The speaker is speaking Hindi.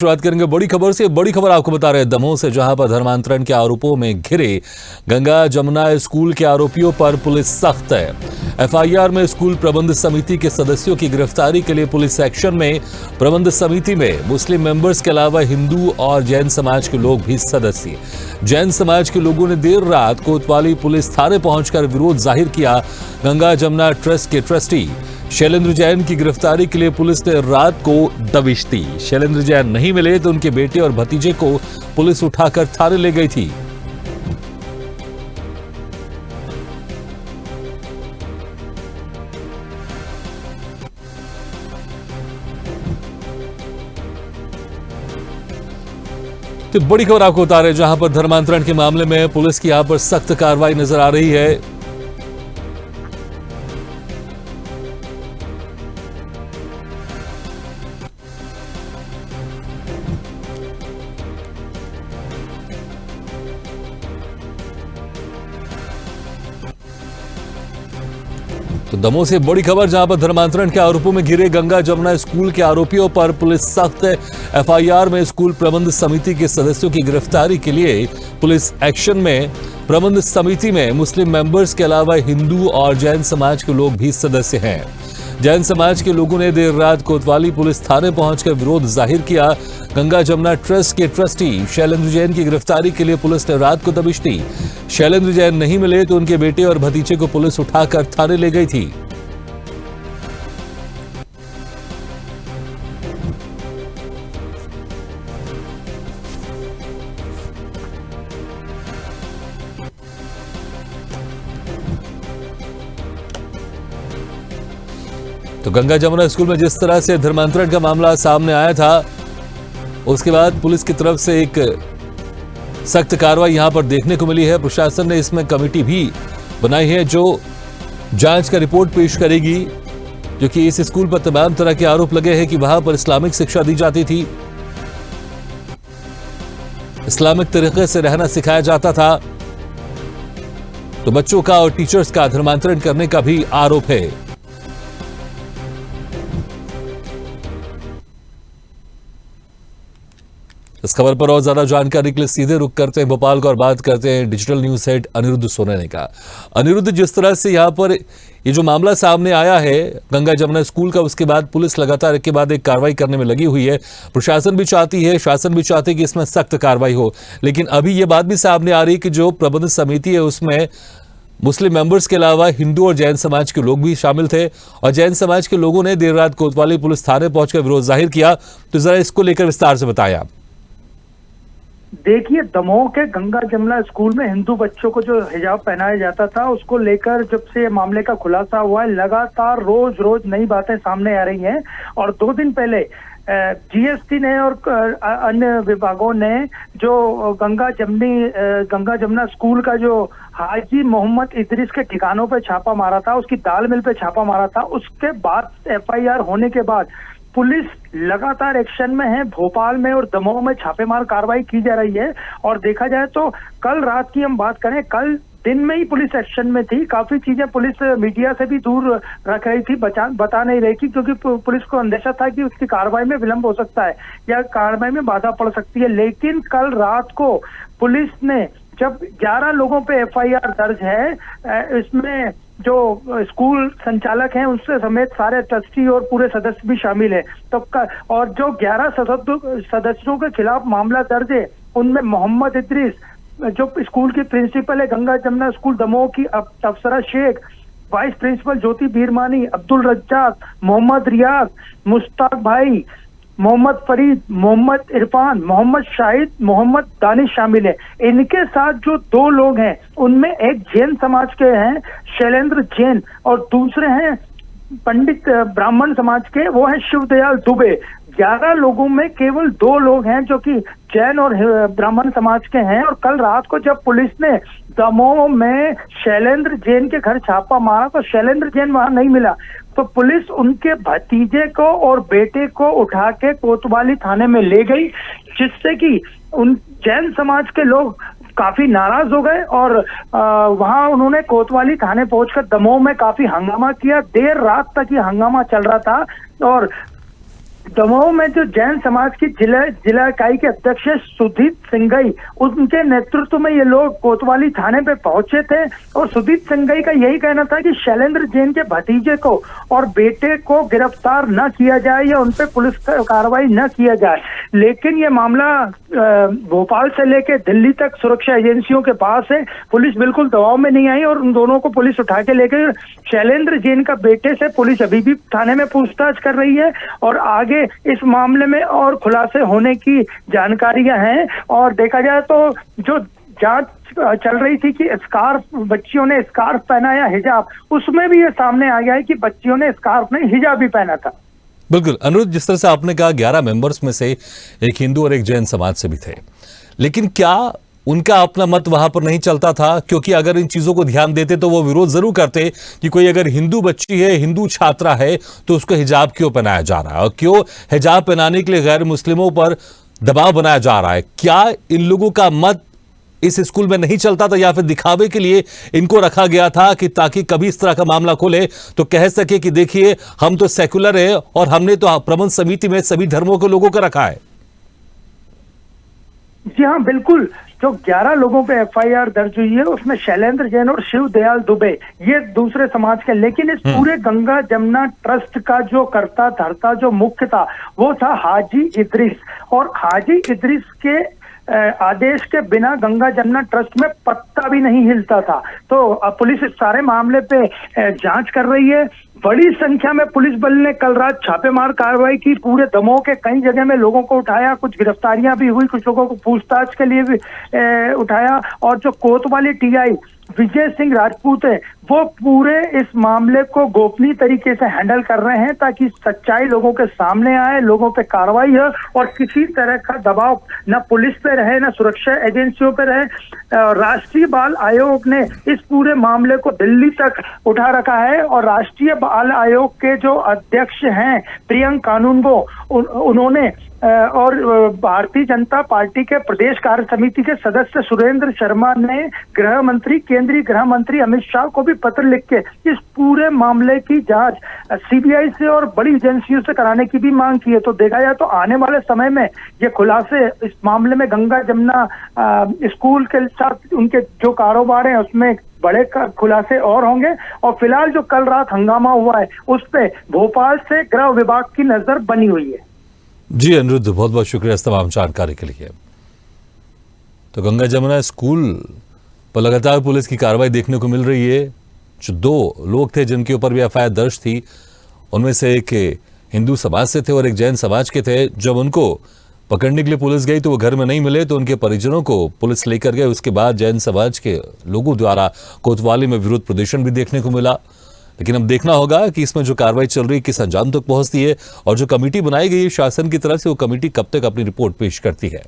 शुरुआत करेंगे बड़ी खबर से। बड़ी खबर आपको बता रहे हैं दमोह से, जहां पर धर्मांतरण के आरोपों में घिरे गंगा जमुना स्कूल के आरोपियों पर पुलिस सख्त है। एफआईआर में स्कूल प्रबंध समिति के सदस्यों की गिरफ्तारी के लिए पुलिस एक्शन में। प्रबंध समिति में मुस्लिम मेंबर्स के अलावा हिंदू और जैन समाज के लोग भी सदस्य। जैन समाज के लोगों ने देर रात कोतवाली पुलिस थाने पहुंचकर विरोध जाहिर किया। गंगा जमुना ट्रस्ट के ट्रस्टी शैलेंद्र जैन की गिरफ्तारी के लिए पुलिस ने रात को दबिश दी। शैलेंद्र जैन नहीं मिले तो उनके बेटे और भतीजे को पुलिस उठाकर थाने ले गई थी। तो बड़ी खबर आपको बता रहे हैं, जहां पर धर्मांतरण के मामले में पुलिस की यहां पर सख्त कार्रवाई नजर आ रही है। तो दमोह से बड़ी खबर, जहां पर धर्मांतरण के आरोपों में घिरे गंगा जमुना स्कूल के आरोपियों पर पुलिस सख्त है। एफआईआर में स्कूल प्रबंध समिति के सदस्यों की गिरफ्तारी के लिए पुलिस एक्शन में। प्रबंध समिति में मुस्लिम मेंबर्स के अलावा हिंदू और जैन समाज के लोग भी सदस्य हैं। जैन समाज के लोगों ने देर रात कोतवाली पुलिस थाने पहुंचकर विरोध जाहिर किया। गंगा जमुना ट्रस्ट के ट्रस्टी शैलेंद्र जैन की गिरफ्तारी के लिए पुलिस ने रात को दबिश दी। शैलेंद्र जैन नहीं मिले तो उनके बेटे और भतीजे को पुलिस उठाकर थाने ले गई थी। तो गंगा जमुना स्कूल में जिस तरह से धर्मांतरण का मामला सामने आया था, उसके बाद पुलिस की तरफ से एक सख्त कार्रवाई यहां पर देखने को मिली है। प्रशासन ने इसमें कमेटी भी बनाई है जो जांच का रिपोर्ट पेश करेगी, जो कि इस स्कूल पर तमाम तरह के आरोप लगे हैं कि वहां पर इस्लामिक शिक्षा दी जाती थी, इस्लामिक तरीके से रहना सिखाया जाता था। तो बच्चों का और टीचर्स का धर्मांतरण करने का भी आरोप है। इस खबर पर और ज्यादा जानकारी के लिए सीधे रुख करते हैं भोपाल को और बात करते हैं डिजिटल न्यूज हेड अनिरुद्ध सोनैने का। अनिरुद्ध, जिस तरह से यहां पर ये जो मामला सामने आया है गंगा जमुना स्कूल का, उसके बाद पुलिस लगातार एक के बाद एक कार्रवाई करने में लगी हुई है। प्रशासन भी चाहती है, शासन भी चाहती है कि इसमें सख्त कार्रवाई हो, लेकिन अभी ये बात भी सामने आ रही है कि जो प्रबंध समिति है उसमें मुस्लिम मेंबर्स के अलावा हिंदू और जैन समाज के लोग भी शामिल थे और जैन समाज के लोगों ने देर रात कोतवाली पुलिस थाने पहुंचकर विरोध जाहिर किया। तो जरा इसको लेकर विस्तार से बताया। देखिए, दमोह के गंगा जमुना स्कूल में हिंदू बच्चों को जो हिजाब पहनाया जाता था, उसको लेकर जब से ये मामले का खुलासा हुआ है, लगातार रोज रोज नई बातें सामने आ रही हैं। और 2 दिन पहले जीएसटी ने और अन्य विभागों ने जो गंगा जमुना स्कूल का जो हाजी मोहम्मद इदरीस के ठिकानों पे छापा मारा था, उसकी दाल मिल पे छापा मारा था। उसके बाद एफआईआर होने के बाद पुलिस लगातार एक्शन में है। भोपाल में और दमोह में छापेमार कार्रवाई की जा रही है। और देखा जाए तो कल रात की हम बात करें, कल दिन में ही पुलिस एक्शन में थी। काफी चीजें पुलिस मीडिया से भी दूर रख रही थी, बता नहीं रही थी, क्योंकि पुलिस को अंदेशा था कि उसकी कार्रवाई में विलंब हो सकता है या कार्रवाई में बाधा पड़ सकती है। लेकिन कल रात को पुलिस ने जब 11 लोगों पे एफआईआर दर्ज है, इसमें जो स्कूल संचालक हैं उससे समेत सारे ट्रस्टी और पूरे सदस्य भी शामिल है, तो और जो 11 सदस्यों के खिलाफ मामला दर्ज है, उनमें मोहम्मद इदरीस जो स्कूल की प्रिंसिपल है गंगा जमुना स्कूल दमोह की, अफसरा शेख, वाइस प्रिंसिपल ज्योति बीरमानी, अब्दुल रज्जाक, मोहम्मद रियाज, मुश्ताक भाई, मोहम्मद फरीद, मोहम्मद इरफान, मोहम्मद शाहिद, मोहम्मद दानिश शामिल है। इनके साथ जो 2 लोग हैं, उनमें एक जैन समाज के हैं शैलेंद्र जैन और दूसरे हैं पंडित ब्राह्मण समाज के, वो है शिवदयाल दुबे। 11 लोगों में केवल 2 लोग हैं जो कि जैन और ब्राह्मण समाज के हैं। और कल रात को जब पुलिस ने दमोह में शैलेंद्र जैन के घर छापा मारा तो शैलेंद्र जैन वहां नहीं मिला, तो पुलिस उनके भतीजे को और बेटे को उठा के कोतवाली थाने में ले गई, जिससे कि उन जैन समाज के लोग काफी नाराज हो गए और वहां उन्होंने कोतवाली थाने पहुंचकर दमोह में काफी हंगामा किया। देर रात तक ये हंगामा चल रहा था और दमोह में जो जैन समाज की जिला इकाई के अध्यक्ष है सुदीप सिंघई, उनके नेतृत्व में ये लोग कोतवाली थाने पे पहुंचे थे और सुदीप सिंघई का यही कहना था कि शैलेंद्र जैन के भतीजे को और बेटे को गिरफ्तार न किया जाए या उन पे पुलिस कार्रवाई न किया जाए। लेकिन ये मामला भोपाल से लेके दिल्ली तक सुरक्षा एजेंसियों के पास है। पुलिस बिल्कुल दबाव में नहीं आई और उन दोनों को पुलिस उठा के लेके शैलेंद्र जैन का बेटे से पुलिस अभी भी थाने में पूछताछ कर रही है और आगे इस मामले में और खुलासे होने की जानकारियां हैं। और देखा जाए तो जो जांच चल रही थी कि बच्चियों ने स्कार्फ पहना या हिजाब, उसमें भी ये सामने आ गया है कि बच्चियों ने स्कार्फ नहीं हिजाब भी पहना था। बिल्कुल अनुरुद्ध, जिस तरह से आपने कहा 11 मेंबर्स में से एक हिंदू और एक जैन समाज से भी थे, लेकिन क्या उनका अपना मत वहां पर नहीं चलता था? क्योंकि अगर इन चीजों को ध्यान देते तो वो विरोध जरूर करते कि कोई अगर हिंदू बच्ची है, हिंदू छात्रा है, तो उसको हिजाब क्यों पहनाया जा रहा है और क्यों हिजाब पहनाने के लिए गैर मुस्लिमों पर दबाव बनाया जा रहा है? क्या इन लोगों का मत इस स्कूल में नहीं चलता था या फिर दिखावे के लिए इनको रखा गया था कि ताकि कभी इस तरह का मामला खोले तो कह सके कि देखिए हम तो सेकुलर है और हमने तो प्रबंध समिति में सभी धर्मों के लोगों को रखा है? जी हाँ, बिल्कुल। जो 11 लोगों पे एफआईआर दर्ज हुई है उसमें शैलेंद्र जैन और शिव दयाल दुबे ये दूसरे समाज के, लेकिन इस पूरे गंगा जमुना ट्रस्ट का जो करता धरता जो मुख्य था वो था हाजी इदरीस। और हाजी इदरीस के आदेश के बिना गंगा जमुना ट्रस्ट में पत्ता भी नहीं हिलता था। तो पुलिस इस सारे मामले पे जांच कर रही है। बड़ी संख्या में पुलिस बल ने कल रात छापेमार कार्रवाई की, पूरे दमोह के कई जगह में लोगों को उठाया, कुछ गिरफ्तारियां भी हुई, कुछ लोगों को पूछताछ के लिए भी उठाया। और जो कोतवाली टीआई विजय सिंह राजपूत है वो पूरे इस मामले को गोपनीय तरीके से हैंडल कर रहे हैं ताकि सच्चाई लोगों के सामने आए, लोगों पे कार्रवाई हो और किसी तरह का दबाव न पुलिस पे रहे न सुरक्षा एजेंसियों पे रहे। राष्ट्रीय बाल आयोग ने इस पूरे मामले को दिल्ली तक उठा रखा है और राष्ट्रीय बाल आयोग के जो अध्यक्ष हैं प्रियंक कानूनगो, उन्होंने और भारतीय जनता पार्टी के प्रदेश कार्य समिति के सदस्य सुरेंद्र शर्मा ने गृह मंत्री, केंद्रीय गृह मंत्री अमित शाह को भी पत्र लिख के इस पूरे मामले की जांच सीबीआई से और बड़ी एजेंसियों से कराने की भी मांग की है। तो देखा जाए तो आने वाले समय में ये खुलासे इस मामले में गंगा जमुना स्कूल के साथ उनके जो कारोबार है उसमें बड़े खुलासे और होंगे। और फिलहाल जो कल रात हंगामा हुआ है उस पे भोपाल से गृह विभाग की नजर बनी हुई है। जी अनुरुद्ध, बहुत बहुत शुक्रिया इस तमाम जानकारी के लिए। तो गंगा जमुना स्कूल पर लगातार पुलिस की कार्रवाई देखने को मिल रही है। जो 2 लोग थे जिनके ऊपर भी एफआईआर दर्ज थी, उनमें से एक हिंदू समाज से थे और एक जैन समाज के थे। जब उनको पकड़ने के लिए पुलिस गई तो वो घर में नहीं मिले, तो उनके परिजनों को पुलिस लेकर गए। उसके बाद जैन समाज के लोगों द्वारा कोतवाली में विरोध प्रदर्शन भी देखने को मिला। लेकिन अब देखना होगा कि इसमें जो कार्रवाई चल रही है किस अंजाम तक पहुंचती है और जो कमेटी बनाई गई है शासन की तरफ से, वो कमेटी कब तक अपनी रिपोर्ट पेश करती है।